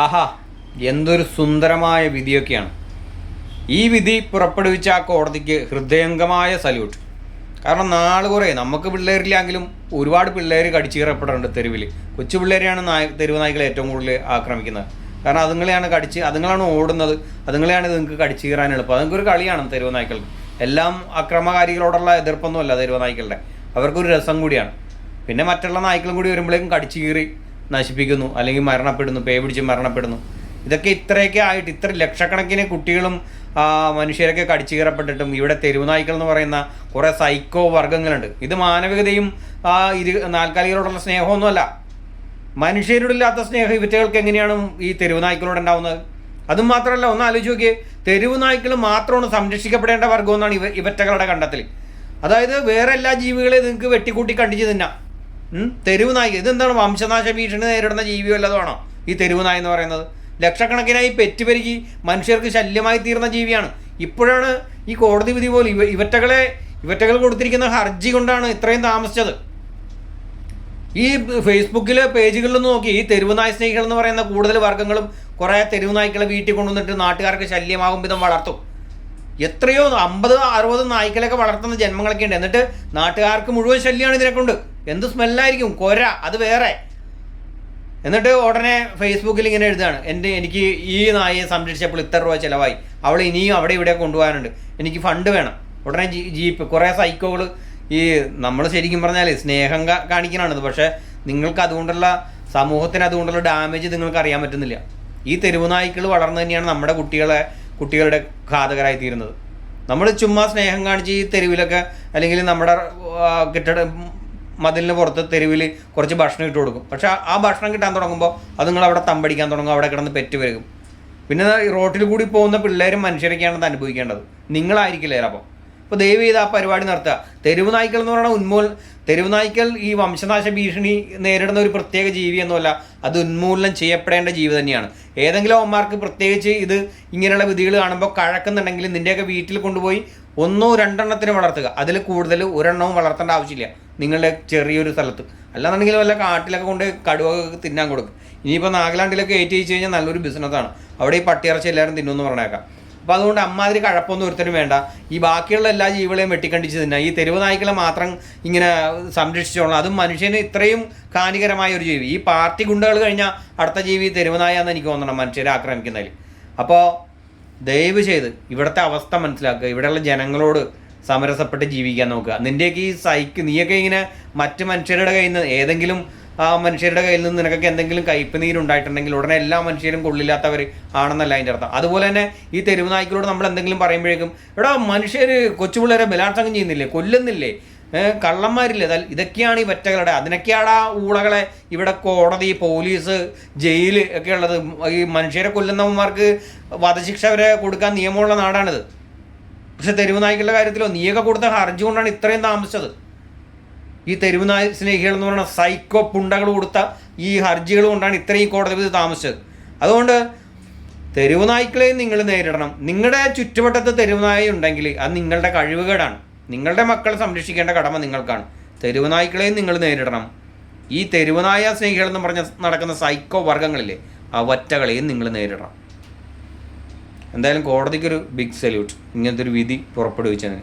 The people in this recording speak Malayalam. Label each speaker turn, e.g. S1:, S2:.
S1: ആഹാ, എന്തൊരു സുന്ദരമായ വിധിയൊക്കെയാണ്. ഈ വിധി പുറപ്പെടുവിച്ച ആ കോടതിക്ക് ഹൃദയംഗമായ സല്യൂട്ട്. കാരണം നാളെ കുറേ നമുക്ക് പിള്ളേരില്ലെങ്കിലും ഒരുപാട് പിള്ളേർ കടിച്ചീറപ്പെടാറുണ്ട് തെരുവിൽ. കൊച്ചു പിള്ളേരെയാണ് തെരുവ് നായ്ക്കളെ ഏറ്റവും കൂടുതൽ ആക്രമിക്കുന്നത്. കാരണം അതുങ്ങളാണ് ഓടുന്നത്, അതുങ്ങളെയാണ് നിങ്ങൾക്ക് കടിച്ചീറാൻ എളുപ്പം. അതൊക്കെ കളിയാണ് തെരുവ് നായ്ക്കൾക്ക്. എല്ലാം അക്രമകാരികളോടുള്ള എതിർപ്പൊന്നുമല്ല തെരുവ് നായ്ക്കളുടെ, അവർക്കൊരു രസം കൂടിയാണ്. പിന്നെ മറ്റുള്ള നായ്ക്കളും കൂടി വരുമ്പോഴേക്കും കടിച്ചു കീറി നശിപ്പിക്കുന്നു, അല്ലെങ്കിൽ മരണപ്പെടുന്നു, പേ പിടിച്ച് മരണപ്പെടുന്നു. ഇതൊക്കെ ഇത്രയൊക്കെ ആയിട്ട് ഇത്ര ലക്ഷക്കണക്കിന് കുട്ടികളും മനുഷ്യരൊക്കെ കടിച്ചു കീറപ്പെട്ടിട്ടും ഇവിടെ തെരുവ് നായ്ക്കൾ എന്ന് പറയുന്ന കുറേ സൈക്കോ വർഗ്ഗങ്ങളുണ്ട്. ഇത് മാനവികതയും നാൽക്കാലികളോടുള്ള സ്നേഹമൊന്നുമല്ല. മനുഷ്യരോടില്ലാത്ത സ്നേഹം ഇവറ്റകൾക്ക് എങ്ങനെയാണ് ഈ തെരുവ് നായ്ക്കളോട് ഉണ്ടാവുന്നത്? അതും മാത്രമല്ല, ഒന്ന് ആലോചിച്ച് നോക്കിയേ, തെരുവ് നായ്ക്കൾ മാത്രമാണ് സംരക്ഷിക്കപ്പെടേണ്ട വർഗ്ഗമെന്നാണ് ഇവറ്റകളുടെ കണ്ടെത്തൽ. അതായത് വേറെ എല്ലാ ജീവികളെയും നിങ്ങൾക്ക് വെട്ടിക്കൂട്ടി കണ്ടിച്ച് തിന്നാം. തെരുവ് നായ്ക്കൾ ഇതെന്താണ്? വംശനാശ ഭീഷണി നേരിടുന്ന ജീവിയോ അല്ലതാണോ ഈ തെരുവ് നായ എന്ന് പറയുന്നത്? ലക്ഷക്കണക്കിനായി പെറ്റുപെരുകി മനുഷ്യർക്ക് ശല്യമായി തീർന്ന ജീവിയാണ്. ഇപ്പോഴാണ് ഈ കോടതി വിധി പോലും ഇവറ്റകൾ കൊടുത്തിരിക്കുന്ന ഹർജി കൊണ്ടാണ് ഇത്രയും താമസിച്ചത്. ഈ ഫേസ്ബുക്കിലെ പേജുകളിലൊന്നും നോക്കി ഈ തെരുവ് നായ സ്നേഹികൾ എന്ന് പറയുന്ന കൂടുതൽ വർഗ്ഗങ്ങളും കുറേ തെരുവ് നായ്ക്കളെ വീട്ടിൽ കൊണ്ടുവന്നിട്ട് നാട്ടുകാർക്ക് ശല്യമാകും വിധം വളർത്തും. എത്രയോ 50-60 നായ്ക്കളൊക്കെ വളർത്തുന്ന ജന്മങ്ങളൊക്കെ ഉണ്ട്. എന്നിട്ട് നാട്ടുകാർക്ക് മുഴുവൻ ശല്യമാണ് ഇതിനെക്കൊണ്ട്. എന്ത് സ്മെല്ലായിരിക്കും, കൊര, അത് വേറെ. എന്നിട്ട് ഉടനെ ഫേസ്ബുക്കിൽ ഇങ്ങനെ എഴുതുകയാണ്, എനിക്ക് ഈ നായയെ സംരക്ഷിച്ചപ്പോൾ ഇത്ര രൂപ ചിലവായി, അവൾ ഇനിയും അവിടെ ഇവിടെ കൊണ്ടുപോകാനുണ്ട്, എനിക്ക് ഫണ്ട് വേണം. ഉടനെ ജീപ്പ് കുറേ സൈക്കോകൾ. ഈ നമ്മൾ ശരിക്കും പറഞ്ഞാൽ സ്നേഹം കാണിക്കാനാണിത്. പക്ഷേ നിങ്ങൾക്ക് അതുകൊണ്ടുള്ള സമൂഹത്തിന് അതുകൊണ്ടുള്ള ഡാമേജ് നിങ്ങൾക്ക് അറിയാൻ പറ്റുന്നില്ല. ഈ തെരുവ് നായ്ക്കൾ വളർന്നു തന്നെയാണ് നമ്മുടെ കുട്ടികളുടെ ഘാതകരായി തീരുന്നത്. നമ്മൾ ചുമ്മാ സ്നേഹം കാണിച്ച് ഈ തെരുവിലൊക്കെ, അല്ലെങ്കിൽ നമ്മുടെ മതിലിന് പുറത്ത് തെരുവിൽ കുറച്ച് ഭക്ഷണം ഇട്ട് കൊടുക്കും. പക്ഷെ ആ ഭക്ഷണം കിട്ടാൻ തുടങ്ങുമ്പോൾ അത് നിങ്ങൾ അവിടെ തമ്പടിക്കാൻ തുടങ്ങും, അവിടെ കിടന്ന് പെറ്റ് വരും. പിന്നെ റോട്ടിൽ കൂടി പോകുന്ന പിള്ളേരും മനുഷ്യരൊക്കെയാണ് അത് അനുഭവിക്കേണ്ടത്, നിങ്ങളായിരിക്കില്ലേ. അപ്പോൾ ദയവ് ചെയ്ത് ആ പരിപാടി നടത്തുക. തെരുവ് നായ്ക്കൾ എന്ന് പറയുന്നത് തെരുവ് നായ്ക്കൾ ഈ വംശനാശ ഭീഷണി നേരിടുന്ന ഒരു പ്രത്യേക ജീവിയൊന്നുമല്ല, അത് ഉന്മൂലനം ചെയ്യപ്പെടേണ്ട ജീവി തന്നെയാണ്. ഏതെങ്കിലും അവന്മാർക്ക് പ്രത്യേകിച്ച് ഇത് ഇങ്ങനെയുള്ള വിധികൾ കാണുമ്പോൾ കഴക്കുന്നുണ്ടെങ്കിൽ നിൻ്റെയൊക്കെ വീട്ടിൽ കൊണ്ടുപോയി 1-2 വളർത്തുക. അതിൽ കൂടുതൽ ഒരെണ്ണവും വളർത്തേണ്ട ആവശ്യമില്ല നിങ്ങളുടെ ചെറിയൊരു സ്ഥലത്ത്. അല്ലാന്നുണ്ടെങ്കിൽ വല്ല കാട്ടിലൊക്കെ കൊണ്ട് കടുവൊക്കെ തിന്നാൻ കൊടുക്കും. ഇനിയിപ്പോൾ നാഗാലാൻഡിലൊക്കെ ഏറ്റ് വെച്ച് കഴിഞ്ഞാൽ നല്ലൊരു ബിസിനസ്സാണ്. അവിടെ ഈ പട്ടിയിറച്ചി എല്ലാവരും തിന്നുമെന്ന് പറഞ്ഞേക്കാം. അപ്പോൾ അതുകൊണ്ട് അമ്മാതിരി കഴപ്പൊന്നും ഒരുത്തരും വേണ്ട. ഈ ബാക്കിയുള്ള എല്ലാ ജീവികളെയും വെട്ടിക്കണ്ടിച്ച് തിന്നാം. ഈ തെരുവ് നായ്ക്കളെ മാത്രം ഇങ്ങനെ സംരക്ഷിച്ചോളാം. അതും മനുഷ്യന് ഇത്രയും ഹാനികരമായ ഒരു ജീവി. ഈ പാർട്ടി ഗുണ്ടകൾ കഴിഞ്ഞാൽ അടുത്ത ജീവി തെരുവ് നായാന്ന് എനിക്ക് തോന്നണം, മനുഷ്യരെ ആക്രമിക്കുന്നതിൽ. അപ്പോൾ ദയവ് ചെയ്ത് ഇവിടുത്തെ അവസ്ഥ മനസ്സിലാക്കുക. ഇവിടെയുള്ള ജനങ്ങളോട് സമരസപ്പെട്ട് ജീവിക്കാൻ നോക്കുക. നിൻ്റെയൊക്കെ ഈ നീയൊക്കെ ഇങ്ങനെ മറ്റ് മനുഷ്യരുടെ കയ്യിൽ നിന്ന് ഏതെങ്കിലും മനുഷ്യരുടെ കയ്യിൽ നിന്ന് നിനക്കൊക്കെ എന്തെങ്കിലും കയ്പ് നീരുണ്ടായിട്ടുണ്ടെങ്കിൽ ഉടനെ എല്ലാ മനുഷ്യരും കൊള്ളില്ലാത്തവർ ആണെന്നല്ല അതിൻ്റെ അർത്ഥം. അതുപോലെ തന്നെ ഈ തെരുവ് നായ്ക്കളോട് നമ്മൾ എന്തെങ്കിലും പറയുമ്പോഴേക്കും എടാ മനുഷ്യർ കൊച്ചുപിള്ളേരെ ബലാത്സംഗം ചെയ്യുന്നില്ലേ, കൊല്ലുന്നില്ലേ, കള്ളന്മാരില്ലേ, ഇതൊക്കെയാണ് ഈ വറ്റകളുടെ. അതിനൊക്കെയാണ് ആ ഊളകളെ ഇവിടെ കോടതി, പോലീസ്, ജയിൽ ഒക്കെ ഉള്ളത്. ഈ മനുഷ്യരെ കൊല്ലുന്നവന്മാർക്ക് വധശിക്ഷ വരെ കൊടുക്കാൻ നിയമമുള്ള നാടാണിത്. പക്ഷെ തെരുവ് നായ്ക്കളുടെ കാര്യത്തിലോ നീയൊക്കെ കൊടുത്ത ഹർജി കൊണ്ടാണ് ഇത്രയും താമസിച്ചത്. ഈ തെരുവ് നായ സ്നേഹികൾ എന്ന് പറയുന്ന സൈക്കോ പുണ്ടകൾ കൊടുത്ത ഈ ഹർജികൾ കൊണ്ടാണ് ഇത്രയും കോടതി വിധി താമസിച്ചത്. അതുകൊണ്ട് തെരുവ് നായ്ക്കളെയും നിങ്ങൾ നേരിടണം. നിങ്ങളുടെ ചുറ്റുവട്ടത്ത് തെരുവ് നായ ഉണ്ടെങ്കിൽ അത് നിങ്ങളുടെ കഴിവുകേടാണ്. നിങ്ങളുടെ മക്കളെ സംരക്ഷിക്കേണ്ട കടമ നിങ്ങൾക്കാണ്. തെരുവ് നായ്ക്കളെയും നിങ്ങൾ നേരിടണം. ഈ തെരുവ് നായ സ്നേഹികൾ എന്ന് പറഞ്ഞ് നടക്കുന്ന സൈക്കോ വർഗ്ഗങ്ങളില്ലേ, ആ വറ്റകളെയും നിങ്ങൾ നേരിടണം. എന്തായാലും കോടതിക്കൊരു ബിഗ് സല്യൂട്ട് ഇങ്ങനത്തെ ഒരു വിധി പുറപ്പെടുവിച്ചതിന്.